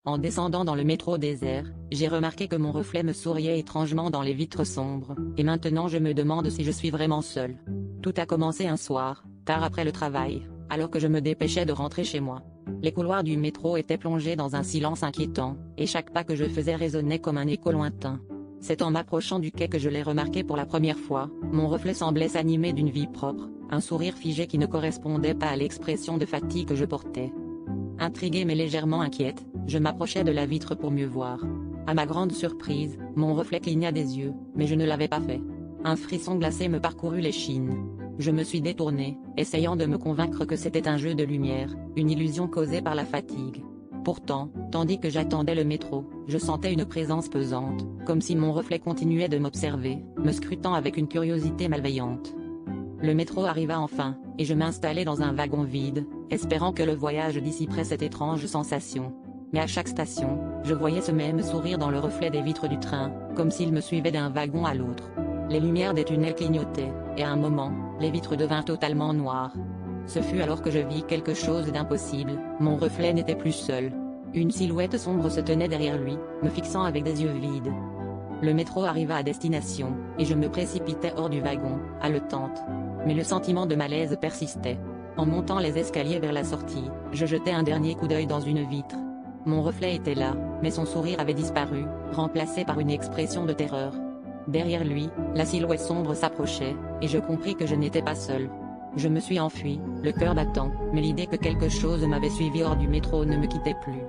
En descendant dans le métro désert, j'ai remarqué que mon reflet me souriait étrangement dans les vitres sombres, et maintenant je me demande si je suis vraiment seul. Tout a commencé un soir, tard après le travail, alors que je me dépêchais de rentrer chez moi. Les couloirs du métro étaient plongés dans un silence inquiétant, et chaque pas que je faisais résonnait comme un écho lointain. C'est en m'approchant du quai que je l'ai remarqué pour la première fois, mon reflet semblait s'animer d'une vie propre, un sourire figé qui ne correspondait pas à l'expression de fatigue que je portais. Intriguée mais légèrement inquiète, je m'approchais de la vitre pour mieux voir. À ma grande surprise, mon reflet cligna des yeux, mais je ne l'avais pas fait. Un frisson glacé me parcourut l'échine. Je me suis détourné, essayant de me convaincre que c'était un jeu de lumière, une illusion causée par la fatigue. Pourtant, tandis que j'attendais le métro, je sentais une présence pesante, comme si mon reflet continuait de m'observer, me scrutant avec une curiosité malveillante. Le métro arriva enfin, et je m'installai dans un wagon vide, espérant que le voyage dissiperait cette étrange sensation. Mais à chaque station, je voyais ce même sourire dans le reflet des vitres du train, comme s'il me suivait d'un wagon à l'autre. Les lumières des tunnels clignotaient, et à un moment, les vitres devinrent totalement noires. Ce fut alors que je vis quelque chose d'impossible, mon reflet n'était plus seul. Une silhouette sombre se tenait derrière lui, me fixant avec des yeux vides. Le métro arriva à destination, et je me précipitai hors du wagon, haletante. Mais le sentiment de malaise persistait. En montant les escaliers vers la sortie, je jetai un dernier coup d'œil dans une vitre. Mon reflet était là, mais son sourire avait disparu, remplacé par une expression de terreur. Derrière lui, la silhouette sombre s'approchait, et je compris que je n'étais pas seul. Je me suis enfui, le cœur battant, mais l'idée que quelque chose m'avait suivi hors du métro ne me quittait plus.